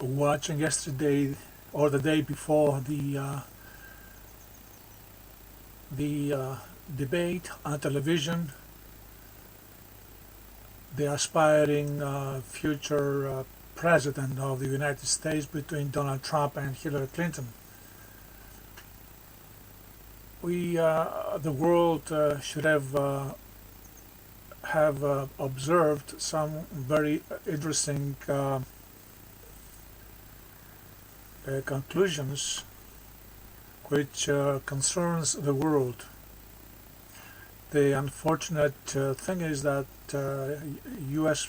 watching yesterday or the day before the debate on television, the aspiring future president of the United States between Donald Trump and Hillary Clinton. The world should have observed some very interesting conclusions which concerns the world. The unfortunate thing is that U.S.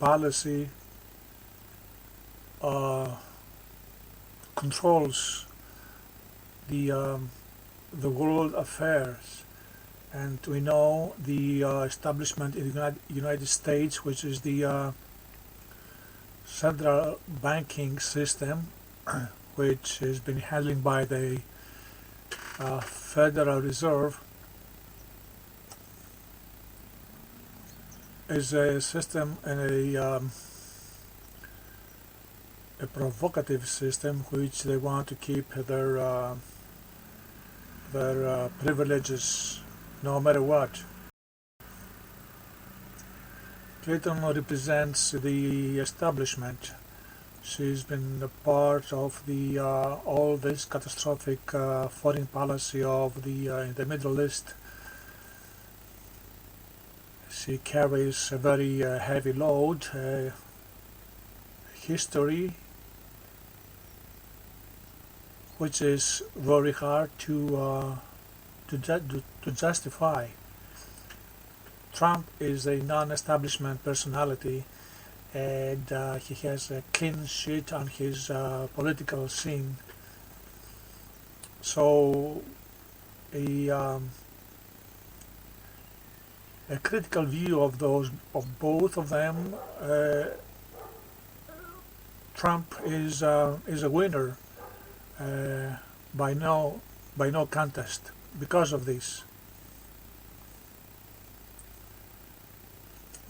policy controls the world affairs, and we know the establishment in the United States, which is the central banking system, which has been handled by the Federal Reserve, is a system and a provocative system which they want to keep their privileges no matter what. Clinton represents the establishment. She's been a part of the all this catastrophic foreign policy of in the Middle East. She carries a very heavy load, history, which is very hard to justify. Trump is a non-establishment personality, and he has a clean sheet on his political scene. So a critical view of both of them, Trump is a winner by no contest because of this.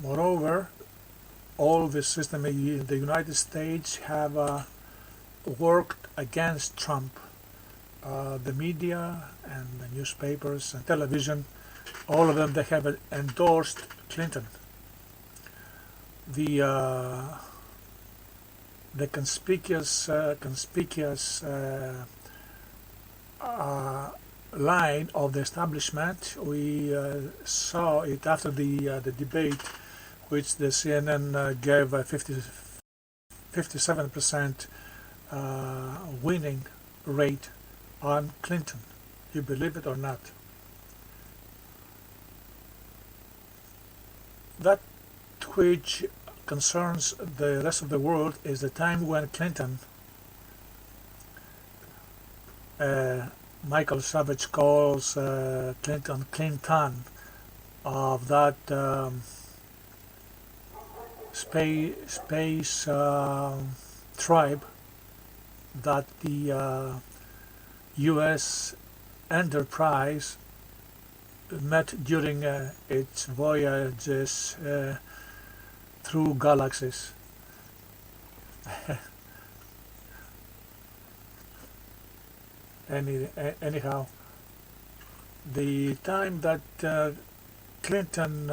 Moreover, all the system in the United States have worked against Trump. The media and the newspapers and television, all of them, they have endorsed Clinton. The conspicuous line of the establishment, we saw it after the debate, which the CNN gave a 57% winning rate on Clinton. You believe it or not? That which concerns the rest of the world is the time when Clinton, Michael Savage calls Clinton of that space tribe that the U.S. Enterprise met during its voyages through galaxies. Anyhow, the time that Clinton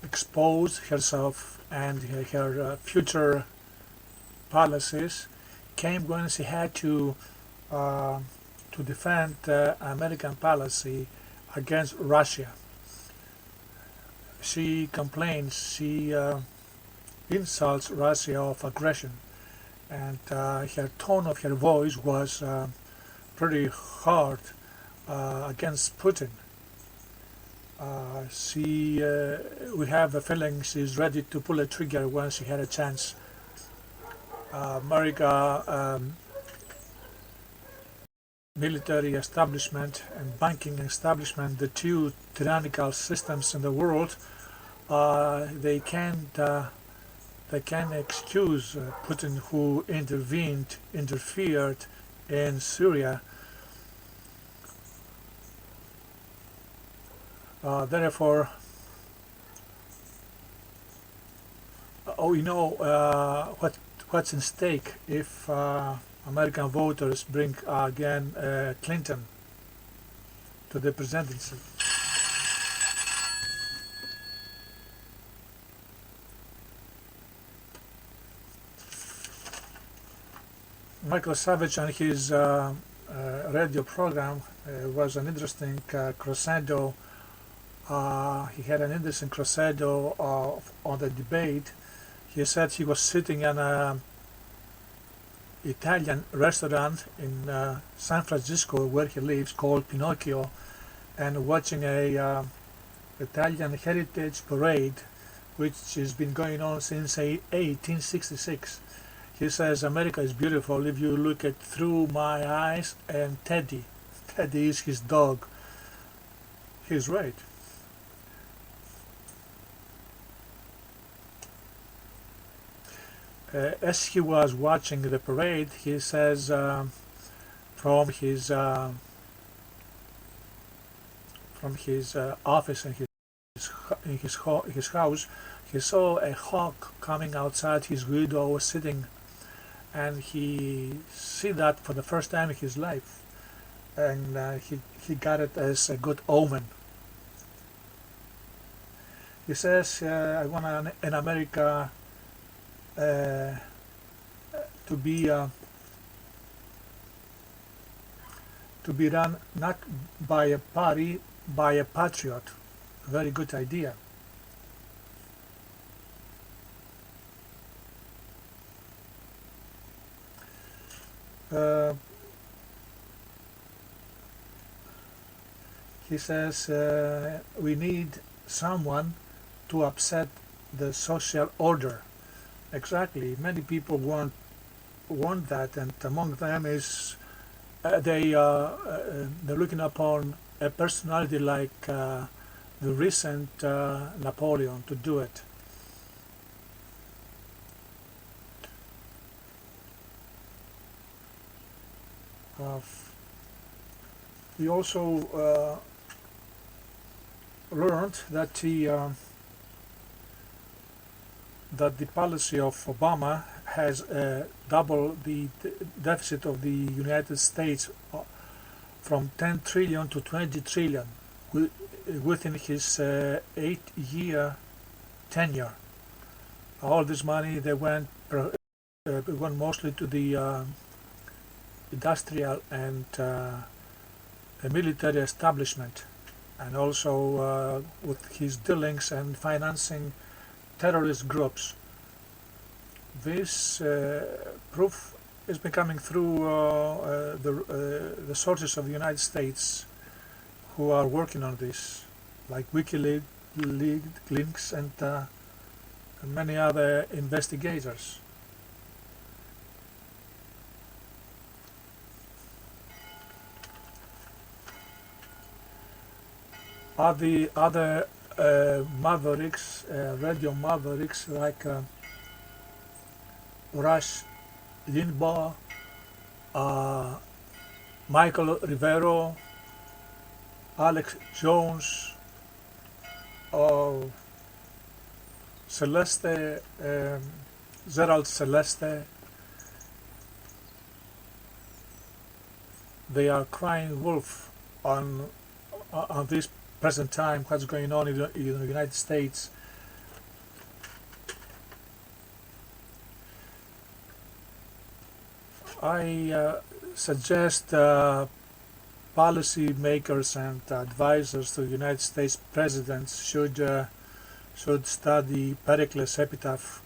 exposed herself and her future policies came when she had to defend American policy against Russia. She complains, she insults Russia of aggression, and her tone of her voice was pretty hard against Putin. We have a feeling she's ready to pull a trigger when she had a chance. America military establishment and banking establishment, the two tyrannical systems in the world, they can excuse Putin, who interfered in Syria. Therefore, what's in stake if American voters bring again Clinton to the presidency. Michael Savage and his radio program was an interesting crescendo. He had an interesting crescendo on the debate. He said he was sitting in an Italian restaurant in San Francisco, where he lives, called Pinocchio, and watching a Italian heritage parade, which has been going on since 1866. He says, America is beautiful if you look at through my eyes, and Teddy is his dog. He's right. As he was watching the parade, he says from his office in his house, he saw a hawk coming outside his window, sitting, and he see that for the first time in his life, and he got it as a good omen. He says, I want in America to be run not by a party, by a patriot. A very good idea. He says we need someone to upset the social order. Exactly. Many people want that, and among them is they're looking upon a personality like the recent Napoleon to do it. We also learned that that the policy of Obama has doubled the deficit of the United States from 10 trillion to 20 trillion within his 8-year tenure. All this money they went mostly to the industrial and military establishment, and also with his dealings and financing terrorist groups. This proof is becoming through the sources of the United States who are working on this, like WikiLeaks and many other investigators. Are the other mavericks, radio mavericks like Rush Limbaugh, Michael Rivero, Alex Jones, or Celeste, Gerald Celeste. They are crying wolf on this present time, what's going on in the United States. I suggest policy makers and advisors to the United States presidents should study Pericles' epitaph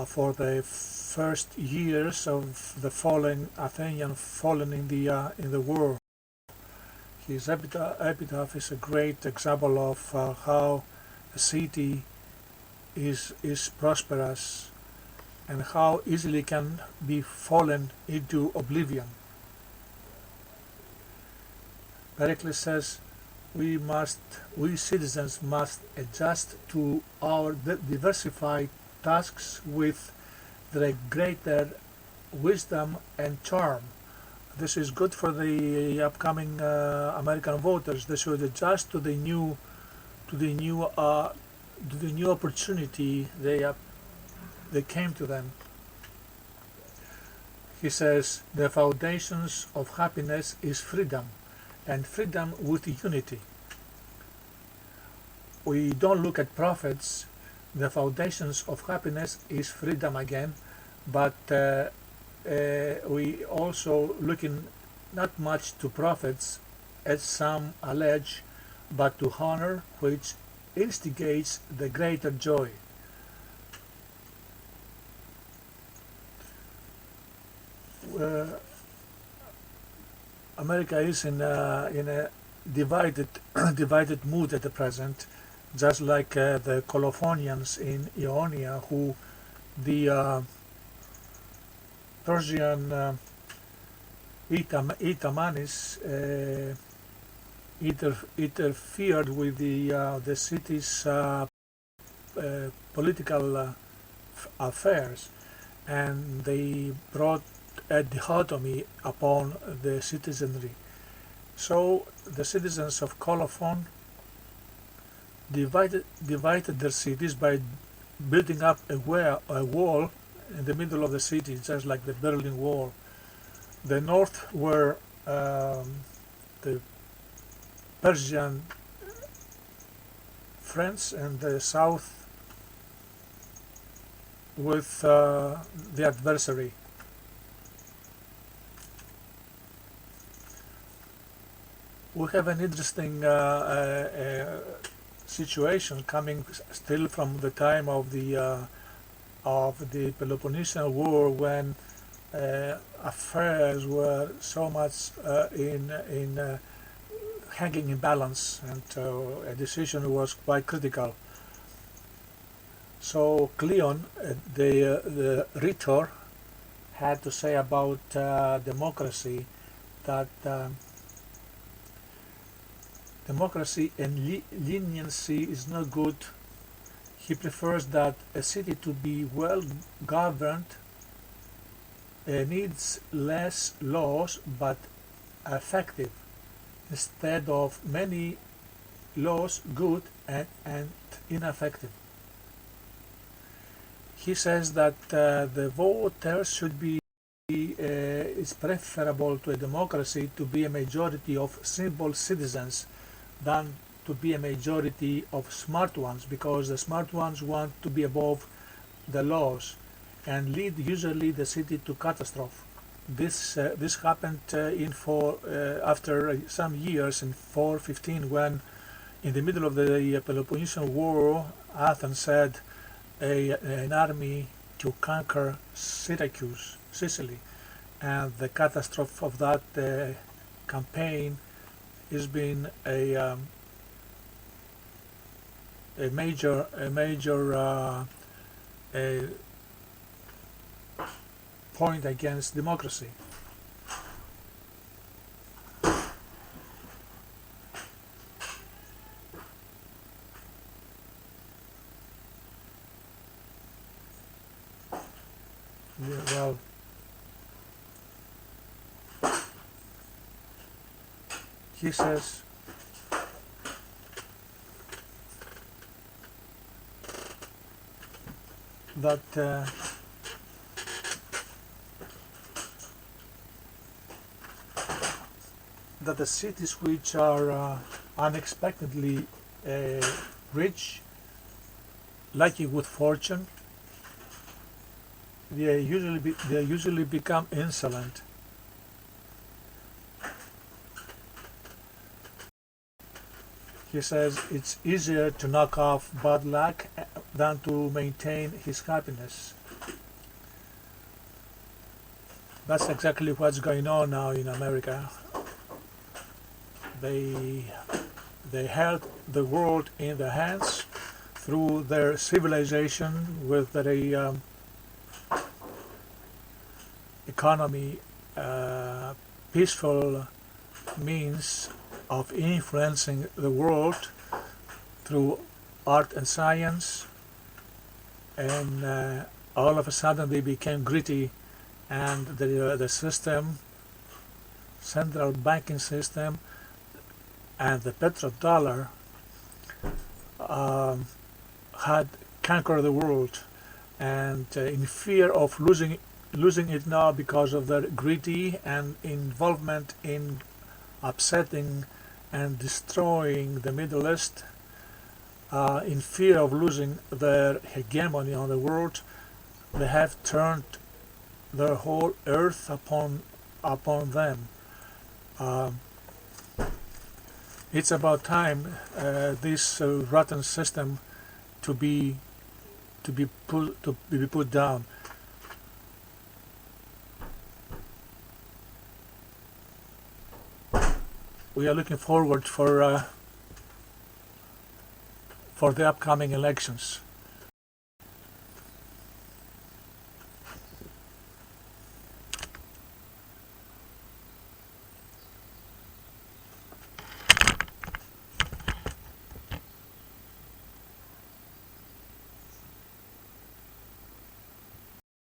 for the first years of the fallen Athenian in the war. His epitaph is a great example of how a city is prosperous and how easily can be fallen into oblivion. Pericles says we citizens must adjust to our diversified tasks with the greater wisdom and charm. This is good for the upcoming American voters. They should adjust to the new opportunity they came to them. He says the foundations of happiness is freedom, and freedom with unity. We don't look at prophets. The foundations of happiness is freedom again, but we also looking not much to prophets, as some allege, but to honor, which instigates the greater joy. Uh, America is in a divided divided mood at the present, just like the Colophonians in Ionia, who the Persian Itamanis interfered with the city's political affairs, and they brought a dichotomy upon the citizenry. So the citizens of Colophon divided their cities by building up a wall in the middle of the city, just like the Berlin Wall. The north were the Persian friends, and the south with the adversary. We have an interesting situation coming still from the time of the Peloponnesian War, when affairs were so much in hanging in balance, and a decision was quite critical. So Cleon, the rhetor, had to say about democracy that democracy and leniency is not good. He prefers that a city to be well governed needs less laws but effective, instead of many laws good and ineffective. He says that the voters should be it's preferable to a democracy to be a majority of simple citizens than to be a majority of smart ones, because the smart ones want to be above the laws and lead usually the city to catastrophe. This happened after some years in 415, when in the middle of the Peloponnesian War, Athens sent an army to conquer Syracuse, Sicily, and the catastrophe of that campaign has been a major point against democracy. Yeah, well, he says that that the cities which are unexpectedly rich, lucky with fortune, they usually become insolent. He says it's easier to knock off bad luck than to maintain his happiness. That's exactly what's going on now in America. They held the world in their hands through their civilization, with their economy, peaceful means of influencing the world through art and science, and all of a sudden they became greedy, and the system, central banking system, and the petrodollar had conquered the world, and in fear of losing losing it now because of their greedy and involvement in upsetting and destroying the Middle East, in fear of losing their hegemony on the world. They have turned their whole earth upon them. Um, it's about time this rotten system to be put down. We are looking forward for the upcoming elections.